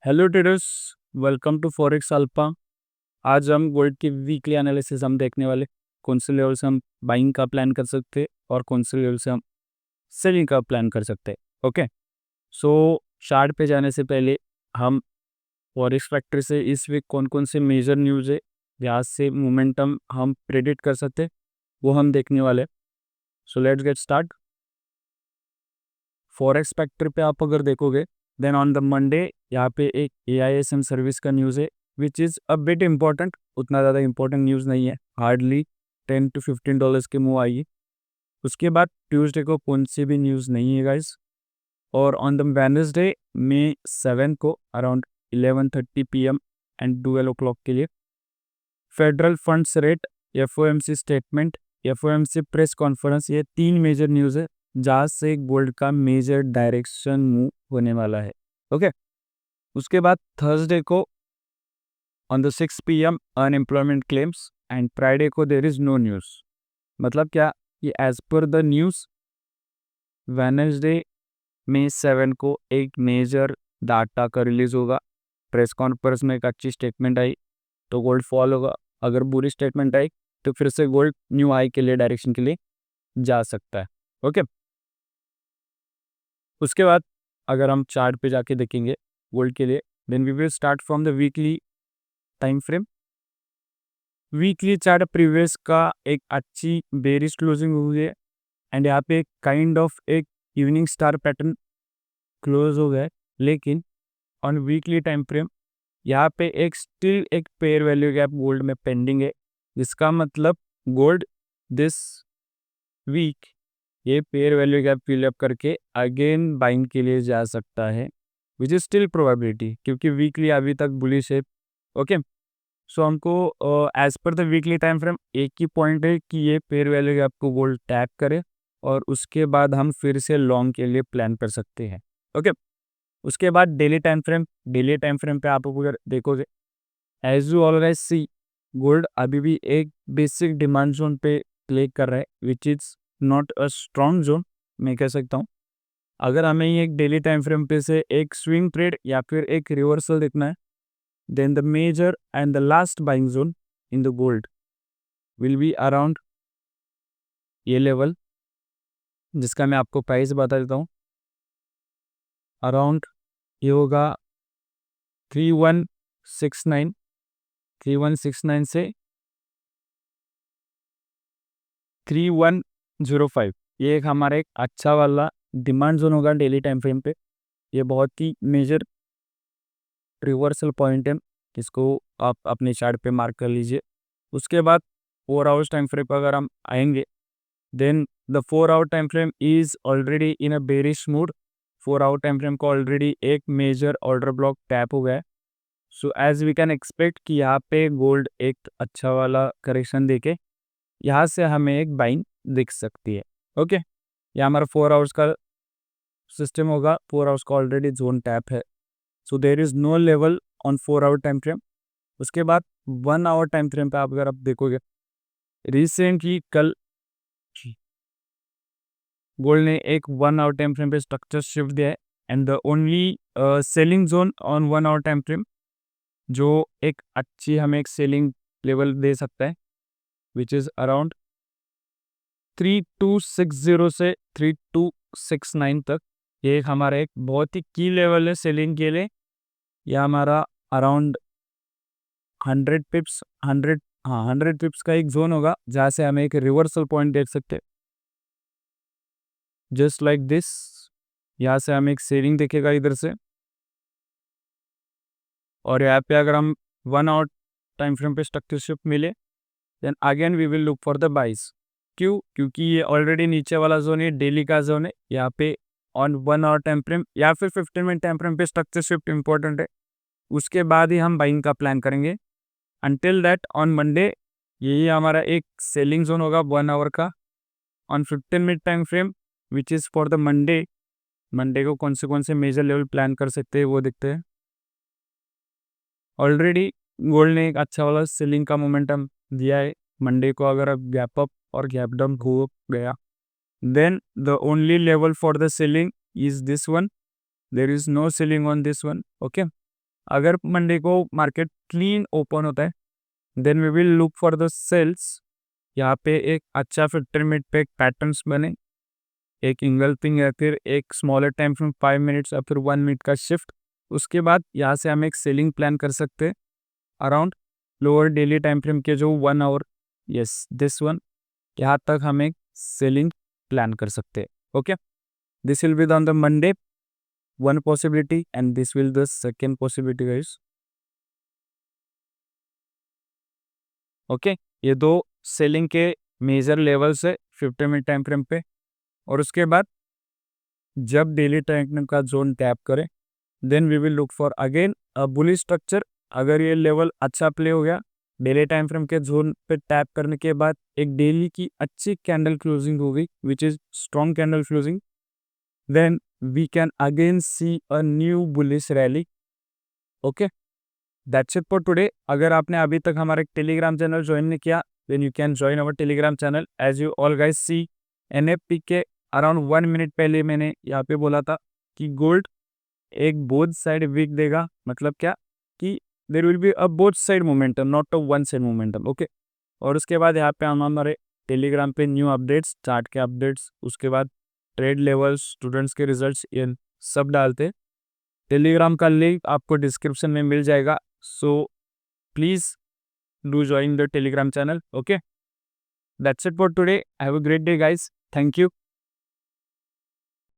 Hello traders, welcome to Forex Alpha. आज हम gold की वीकली एनालिसिस हम देखने वाले। कौन से लेवल से हम बाइंग का प्लान कर सकते हैं और कौन से लेवल से हम सेलिंग का प्लान कर सकते हैं। ओके, सो चार्ट पे जाने से पहले हम फॉरेक्स फैक्टर से इस वीक कौन कौन से मेजर न्यूज़ है जहाँ से मोमेंटम हम प्रेडिक्ट कर सकते हैं वो हम देखने वाले। So let's get start. Forex factor पे आप अगर देखोगे देन ऑन द मंडे यहाँ पे एक AISM सर्विस का न्यूज़ है which is a bit important. उतना ज़्यादा इम्पोर्टेंट न्यूज़ नहीं है, हार्डली $10 to $15 की मूव आई है। उसके बाद ट्यूसडे को कौन सी भी न्यूज़ नहीं है गाइस। और ऑन द वेडनेसडे May 7 को अराउंड 11:30 PM एंड 12 o'clock के लिए federal funds rate, FOMC statement, FOMC press conference, ये 3 मेजर न्यूज़ है जहाँ से गोल्ड का मेजर डायरेक्शन मूव होने वाला है। ओके, उसके बाद थर्सडे को on the 6 PM unemployment claims and Friday को देर इज़ नो न्यूज़। मतलब क्या कि as per the news Wednesday May 7 को एक मेजर डाटा का रिलीज होगा। प्रेस कॉन्फ्रेंस में एक अच्छी स्टेटमेंट आई तो गोल्ड फॉल होगा, अगर बुरी स्टेटमेंट आई तो फिर से गोल्ड न्यू हाई के लिए डायरेक्शन के लिए जा सकता है। ओके, उसके बाद अगर हम चार्ट पे जाके देखेंगे गोल्ड के लिए then we will start from the weekly time frame. Weekly chart previous का एक अच्छी बेरिश क्लोजिंग हुई है एंड यहाँ पे काइंड ऑफ एक इवनिंग स्टार पैटर्न क्लोज हो गया है, लेकिन ऑन वीकली टाइम फ्रेम यहाँ पे एक स्टिल एक पेयर वैल्यू गैप गोल्ड में पेंडिंग है, जिसका मतलब गोल्ड दिस वीक ये पेयर वैल्यू गैप फिलअप करके अगेन बाइंग के लिए जा सकता है विच इज स्टिल प्रोबेबिलिटी, क्योंकि वीकली अभी तक बुलिश है। ओके, सो हमको as per the weekly time frame एक ही पॉइंट है कि ये पेयर वैल्यू गैप को गोल्ड टैप करे और उसके बाद हम फिर से लॉन्ग के लिए प्लान कर सकते हैं। ओके, उसके बाद डेली टाइम फ्रेम पे आप अगर देखोगे as you always see gold अभी भी एक बेसिक डिमांड जोन पे प्ले कर रहा है which is not a strong zone, मैं कह सकता हूँ। अगर हमें ये एक डेली टाइम फ्रेम पे से एक स्विंग ट्रेड या फिर एक रिवर्सल देखना है then the major and the last buying zone in the gold will be around ये लेवल, जिसका मैं आपको प्राइस बता देता हूँ। अराउंड ये होगा 3169, 3169 से 3105, ये एक हमारा एक अच्छा वाला डिमांड जोन होगा डेली टाइम फ्रेम पे। ये बहुत ही मेजर रिवर्सल पॉइंट है, इसको आप अपने चार्ट पे मार्क कर लीजिए। उसके बाद 4 आवर्स टाइम फ्रेम पर अगर हम आएंगे then the 4 hour time frame is already in a bearish mood. 4 hour time frame को ऑलरेडी एक मेजर ऑर्डर ब्लॉक टैप हो गया है। So as we can expect कि यहाँ पे गोल्ड एक अच्छा वाला करेक्शन देके यहाँ से हमें एक बाइंग दिख सकती है। ओके, ये हमारा 4 आवर्स का सिस्टम होगा। 4 आवर्स का ऑलरेडी जोन टैप है, so there is no level on 4 hour time frame. उसके बाद 1 आवर टाइम फ्रेम पे आप अगर आप देखोगे रिसेंटली कल गोल्ड ने एक 1 आवर टाइम फ्रेम पे स्ट्रक्चर शिफ्ट दिया है and the only selling zone on 1 hour time frame जो एक अच्छी हमें एक सेलिंग लेवल दे सकता है विच इज़ अराउंड 3260 से 3269 तक। ये एक हमारा एक बहुत ही की लेवल है सेलिंग के लिए। यह हमारा अराउंड 100 पिप्स 100 पिप्स का एक जोन होगा जहाँ से हमें एक रिवर्सल पॉइंट देख सकते हैं जस्ट लाइक दिस। यहाँ से हमें एक सेलिंग दिखेगा इधर से, और यहाँ पे अगर हम 1 आवर टाइम फ्रेम पे स्ट्रक्चर शिफ्ट मिले then again we will look for the buys. क्यों? क्योंकि ये ऑलरेडी नीचे वाला जोन है, डेली का जोन है। यहाँ पे ऑन 1 आवर टाइम फ्रेम या फिर 15 मिनट टाइम फ्रेम पे स्ट्रक्चर शिफ्ट इंपॉर्टेंट है, उसके बाद ही हम बाइंग का प्लान करेंगे। अनटिल दैट ऑन मंडे यही हमारा एक सेलिंग जोन होगा 1 आवर का on 15 minute time frame which is for the Monday. Monday को कौन से मेजर लेवल प्लान कर सकते हैं वो देखते हैं। ऑलरेडी गोल्ड ने एक अच्छा वाला सेलिंग का मोमेंटम दिया है। मंडे को अगर अब गैप अप और गैप डाउन हो गया then the only level for the selling is this one, there is no selling on this one. Okay, अगर मंडे को मार्केट क्लीन ओपन होता है then we will look for the sells. यहाँ पे एक अच्छा 15 मिनट पे एक पैटर्न्स बने, एक इंगल्फिंग या फिर एक स्मॉलर टाइम फ्रेम 5 मिनट्स या फिर 1 मिनट का शिफ्ट। उसके बाद यहाँ से हम एक सेलिंग प्लान कर सकते हैं around lower daily time frame के जो 1 आवर, यस दिस वन, यहाँ तक हम एक सेलिंग प्लान कर सकते हैं। Okay, this will be on the Monday one possibility and this will the second possibility guys। Okay, ये दो सेलिंग के मेजर लेवल्स है 50 मिनट टाइम फ्रेम पे। और उसके बाद जब डेली टाइम फ्रेम का जोन टैप करें then we will look for again a bullish structure. अगर ये लेवल अच्छा प्ले हो गया डेली टाइम फ्रेम के जोन पे टैप करने के बाद एक डेली की अच्छी कैंडल क्लोजिंग होगी which is strong candle closing, then we can again see a new bullish rally। okay, that's it for today। अगर आपने अभी तक हमारे टेलीग्राम चैनल ज्वाइन नहीं किया then you can join our Telegram channel. as you all guys see NFP के around 1 minute पहले मैंने यहाँ पे बोला था कि गोल्ड एक बोथ साइड वीक देगा, मतलब क्या कि there will be a both side momentum not a one side momentum. Okay, और उसके बाद यहाँ पे हम हमारे टेलीग्राम पे न्यू अपडेट्स, चार्ट के अपडेट्स, उसके बाद ट्रेड लेवल्स, स्टूडेंट्स के रिजल्ट्स, ये सब डालते हैं। टेलीग्राम का लिंक आपको डिस्क्रिप्शन में मिल जाएगा, so please do join the Telegram channel. Okay, that's it for today, have a great day guys, thank you.